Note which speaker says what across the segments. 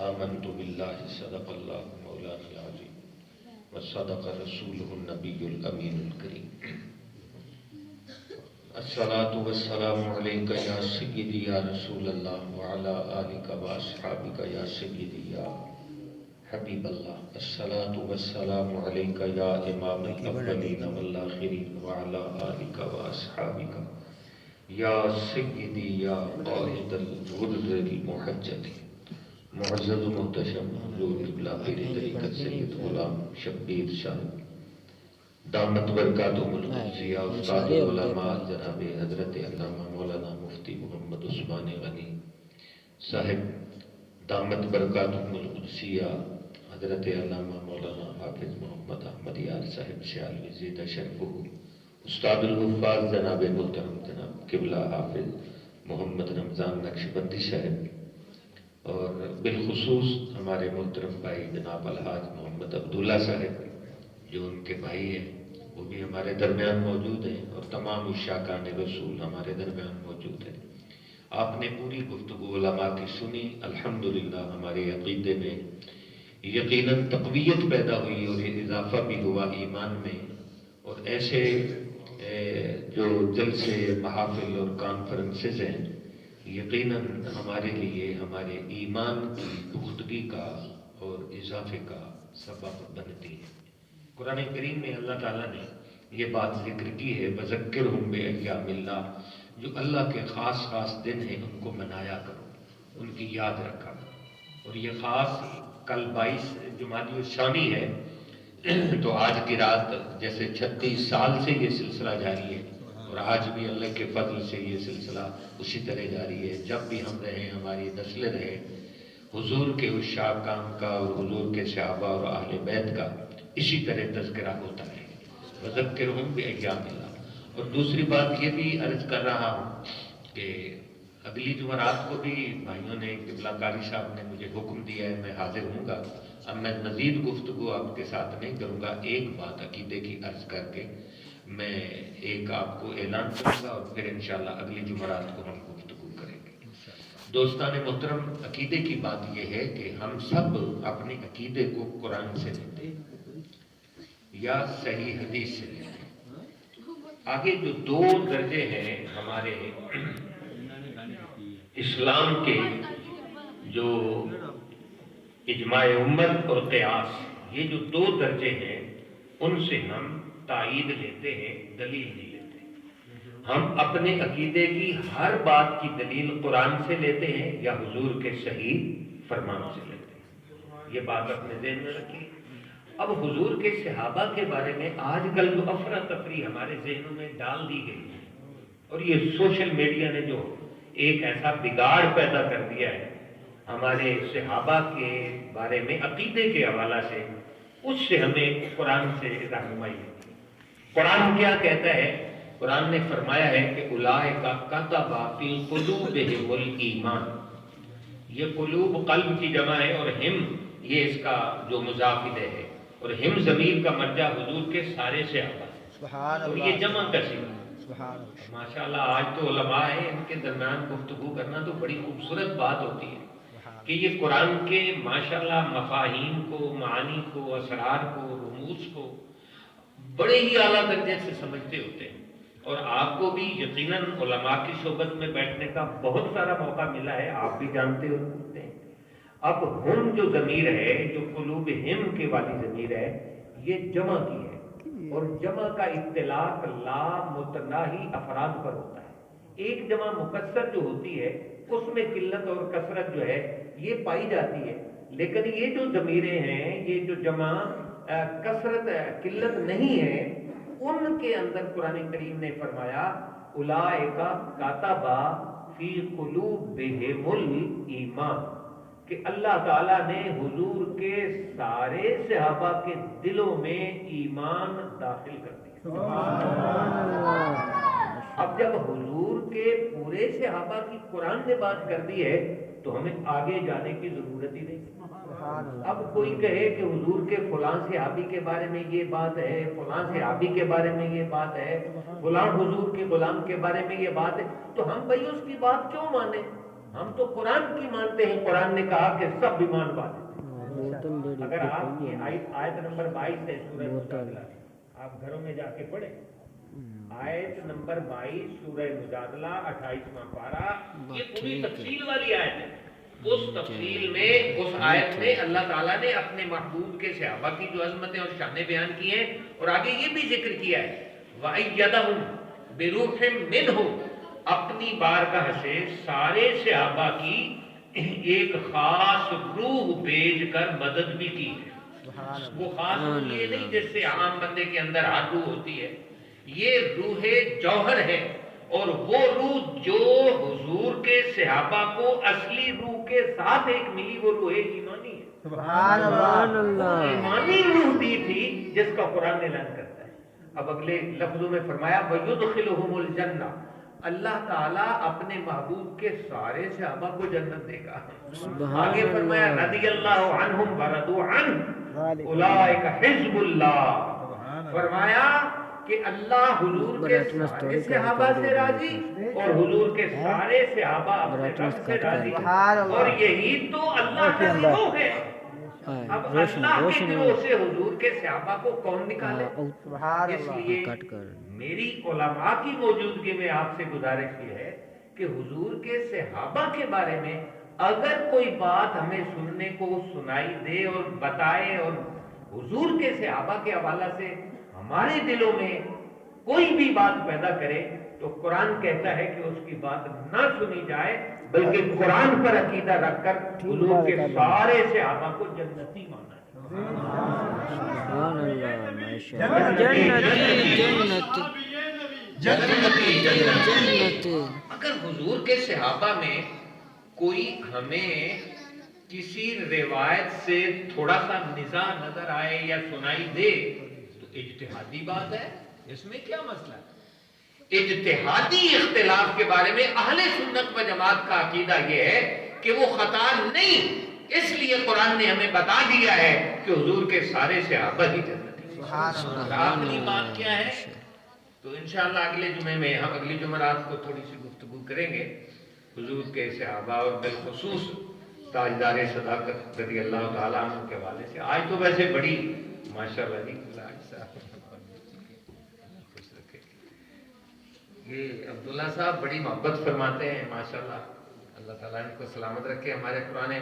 Speaker 1: آمنت باللہ صدق اللہ مولانا العظیم وصدق رسولہ النبی الامین الکریم الصلاة والسلام علیکہ یا سیدی یا رسول اللہ وعلا آلکہ واصحابکہ یا سیدی یا حبیب اللہ الصلاة والسلام علیکہ یا امام الاولین والآخرین وعلا آلکہ واصحابکہ یا سیدی یا قائد الغرر المحجل معزز محتشم حضور قبلہ پیر طریقت سید غلام شبیر شاہ دامت برکاتہم القدسیہ استاد العلماء جناب حضرت علامہ مولانا مفتی محمد عثمان غنی صاحب، دامت برکاتہم القدسیہ حضرت علامہ مولانا حافظ محمد احمد یار صاحب سیالوی زیدہ شرفہ، استاد الحفاظ جناب محترم جناب قبلہ حافظ محمد رمضان نقشبندی صاحب، اور بالخصوص ہمارے محترم بھائی جناب الحاج محمد عبداللہ صاحب جو ان کے بھائی ہیں، وہ بھی ہمارے درمیان موجود ہیں، اور تمام عشاقان رسول ہمارے درمیان موجود ہیں۔ آپ نے پوری گفتگو علماء کی سنی، الحمدللہ ہمارے عقیدے میں یقیناً تقویت پیدا ہوئی اور اضافہ بھی ہوا ایمان میں، اور ایسے جو جلسے محافل اور کانفرنسز ہیں یقیناً ہمارے لیے ہمارے ایمان کی پختگی کا اور اضافے کا سبب بنتی ہے۔ قرآن کریم میں اللہ تعالیٰ نے یہ بات ذکر کی ہے، وَذَكِّرْهُمْ بِأَيَّامِ اللَّهِ، جو اللہ کے خاص خاص دن ہیں ان کو منایا کرو، ان کی یاد رکھا کرو۔ اور یہ خاص کل 22 جمادی الثانی ہے، تو آج کی رات جیسے 36 سال سے یہ سلسلہ جاری ہے، اور آج بھی اللہ کے فضل سے یہ سلسلہ اسی طرح جاری ہے۔ جب بھی ہم رہیں، ہماری نسلیں رہیں، حضور کے عشاق کا اور حضور کے صحابہ اور اہل بیت کا اسی طرح تذکرہ ہوتا ہے۔ وَذَكِّرْهُمْ بِأَيَّامِ اللَّهِ۔ اور دوسری بات یہ بھی عرض کر رہا ہوں کہ اگلی جمعرات کو بھی بھائیوں نے، قبلہ قاری صاحب نے مجھے حکم دیا ہے، میں حاضر ہوں گا۔ اب میں مزید گفتگو آپ کے ساتھ نہیں کروں گا، ایک بات عقیدے کی عرض کر کے میں ایک آپ کو اعلان کروں گا، اور پھر انشاءاللہ اگلی جمعرات کو ہم گفتگو کریں گے۔ دوستان محترم، عقیدے کی بات یہ ہے کہ ہم سب اپنے عقیدے کو قرآن سے لیتے ہیں یا صحیح حدیث سے لیتے ہیں۔ آگے جو 2 درجے ہیں ہمارے اسلام کے، جو اجماع امت اور قیاس، یہ جو 2 درجے ہیں ان سے ہم تائید لیتے ہیں، دلیل نہیں لیتے۔ ہم اپنے عقیدے کی ہر بات کی دلیل قرآن سے لیتے ہیں یا حضور کے صحیح فرمان سے لیتے ہیں، یہ بات اپنے ذہن میں رکھیے۔ اب حضور کے صحابہ کے بارے میں آج کل جو افراتفری ہمارے ذہنوں میں ڈال دی گئی ہے، اور یہ سوشل میڈیا نے جو ایک ایسا بگاڑ پیدا کر دیا ہے ہمارے صحابہ کے بارے میں عقیدے کے حوالہ سے، اس سے ہمیں قرآن سے رہنمائی ہوتی ہے۔ قرآن کیا کہتا ہے؟ قرآن نے فرمایا ہے کہ اولئک کتب فی قلوبہم الایمان، یہ قلوب قلب کی جمع ہے، اور ہم یہ اس کا جو مضاف ہے، اور ہم ضمیر کا مرجع حضور کے سارے صحابہ ہیں،
Speaker 2: سبحان
Speaker 1: اور
Speaker 2: اللہ،
Speaker 1: یہ جمع کا صیغہ ہے۔
Speaker 2: سبحان اللہ،
Speaker 1: ماشاءاللہ آج تو علماء ہیں، ان کے درمیان گفتگو کرنا تو بڑی خوبصورت بات ہوتی ہے کہ یہ قرآن کے ماشاءاللہ مفاہیم کو، معانی کو، اسرار کو، رموز کو بڑے ہی اعلیٰ درجے سے سمجھتے ہوتے ہیں۔ اور آپ کو بھی یقیناً علماء کی صحبت میں بیٹھنے کا بہت سارا موقع ملا ہے، آپ بھی جانتے اور پوچھتے ہیں۔ اب ہم جو ضمیر ہے، جو قلوب ہم کے والی ضمیر ہے، یہ جمع کی ہے، اور جمع کا اطلاق لا متناہی افراد پر ہوتا ہے۔ ایک جمع مکسر جو ہوتی ہے اس میں قلت اور کثرت جو ہے یہ پائی جاتی ہے، لیکن یہ جو ضمیریں ہیں، یہ جو جمع کثرت قلت نہیں ہے، ان کے اندر قرآن کریم نے فرمایا اولئک کتب فی قلوبہم الایمان، کہ اللہ تعالیٰ نے حضور کے سارے صحابہ کے دلوں میں ایمان داخل کر دیا۔ اب جب حضور کے پورے صحابہ کی قرآن نے بات کر دی ہے تو ہمیں آگے جانے کی ضرورت ہی نہیں۔ اب کوئی کہے کہ حضور کے فلاں صحابی کے بارے میں یہ بات ہے، فلاں صحابی کے بارے میں یہ بات ہے، فلاں حضور کے غلام کے بارے میں یہ بات ہے، تو ہم بھائی اس کی بات کیوں مانیں؟ ہم تو قرآن کی مانتے ہیں، قرآن نے کہا کہ سب ایمان والے۔ اگر آپ کی آیت نمبر 22 ہے سورہ مجادلہ، آپ گھروں میں جا کے پڑھیں، آیت نمبر 22 سورہ مجادلہ 28واں پارہ، یہ پوری تفصیل والی آیت ہے۔ اس تفصیل میں، اس آیت میں اللہ تعالیٰ نے اپنے محبوب کے صحابہ کی جو عظمتیں اور شانیں بیان کی ہیں، اور آگے یہ بھی ذکر کیا ہے وَأَيَّدَهُمْ بِرُوحٍ مِّنْهُ، اپنی بارگاہ سے سارے صحابہ کی ایک خاص روح بھیج کر مدد بھی کی ہے۔ وہ خاص روح یہ نہیں جس سے عام بندے کے اندر ہر روح ہوتی ہے، یہ روح جوہر ہے، اور وہ روح جو حضور کے صحابہ کو اصلی روح کے ساتھ ایک ملی، وہ روح ایمانی ہے۔
Speaker 2: سبحان اللہ۔
Speaker 1: ایمانی روح دی تھی جس کا قرآن اعلان کرتا ہے۔ اب اگلے لفظوں میں فرمایا وَيُدْخِلُهُمُ الْجَنَّةَ، اللہ تعالیٰ اپنے محبوب کے سارے صحابہ کو جنت دے گا۔ آگے فرمایا رضی اللہ عنہم ورضوا عنہ اولئک حزب اللہ، فرمایا کہ اللہ حضور کے سارے صحابہ سے راضی، اور حضور کے سارے صحابہ اپنے رب سے راضی، اور یہی تو اللہ کا گروہ ہے۔ اب اللہ کے گروہ سے حضور کے صحابہ کو کون نکالے؟ اس لیے میری علماء کی موجودگی میں آپ سے گزارش یہ ہے کہ حضور کے صحابہ کے بارے میں اگر کوئی بات ہمیں سننے کو سنائی دے اور بتائے، اور حضور کے صحابہ کے حوالہ سے ہمارے دلوں میں کوئی بھی بات پیدا کرے، تو قرآن کہتا ہے کہ اس کی بات نہ سنی جائے، بلکہ قرآن پر عقیدہ رکھ کر حضور کے سارے صحابہ کو جنتی مانا ہے۔ اگر حضور کے صحابہ میں کوئی ہمیں کسی روایت سے تھوڑا سا نزاع نظر آئے یا سنائی دے تو اجتہادی بات ہے، اس میں کیا مسئلہ ہے؟ اجتہادی اختلاف کے بارے میں اہل سنت و جماعت کا عقیدہ یہ ہے کہ وہ خطا نہیں، اس لیے قرآن نے ہمیں بتا دیا ہے کہ حضور کے سارے صحابہ ہی جنتی ہیں۔ اپنی بات کیا ہے تو انشاءاللہ اگلے جمعے میں ہم اگلی جمعرات کو تھوڑی سی گفتگو کریں گے حضور کے صحابہ اور بالخصوص تاجدار صداقت رضی اللہ تعالیٰ عنہ کے حوالے سے۔ آج تو ویسے بڑی ماشاءاللہ جی یہ عبداللہ صاحب بڑی محبت فرماتے ہیں ماشاءاللہ، اللہ تعالیٰ ان کو سلامت رکھے، ہمارے پرانے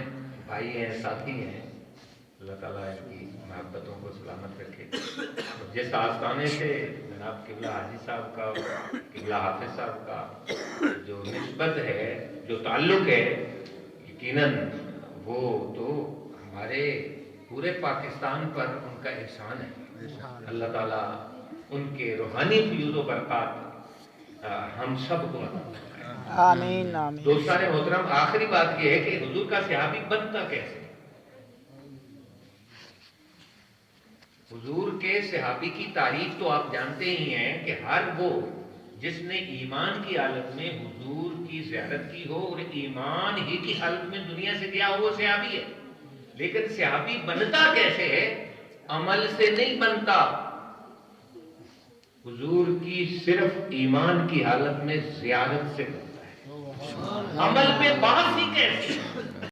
Speaker 1: بھائی ہیں، ساتھی ہیں، اللہ تعالیٰ ان کی محبتوں کو سلامت رکھے۔ جس آستانے سے جناب قبلہ حاجی صاحب کا، قبلہ حافظ صاحب کا جو نسبت ہے، جو تعلق ہے، یقیناً وہ تو ہمارے پورے پاکستان پر ان کا احسان ہے۔ اللہ تعالیٰ ان کے روحانی فیوز و برکات ہم سب کو عطا فرمائے۔
Speaker 2: آمین آمین۔
Speaker 1: دوستان محترم، آخری بات یہ ہے کہ حضور کا صحابی بنتا کیسے؟ حضور کے صحابی کی تعریف تو آپ جانتے ہی ہیں کہ ہر وہ جس نے ایمان کی حالت میں حضور کی زیارت کی ہو اور ایمان ہی کی حالت میں دنیا سے گیا ہو، وہ صحابی ہے۔ لیکن صحابی بنتا کیسے ہے؟ عمل سے نہیں بنتا، حضور کی صرف ایمان کی حالت میں زیارت سے بنتا ہے۔ عمل پہ بات ہی کیسی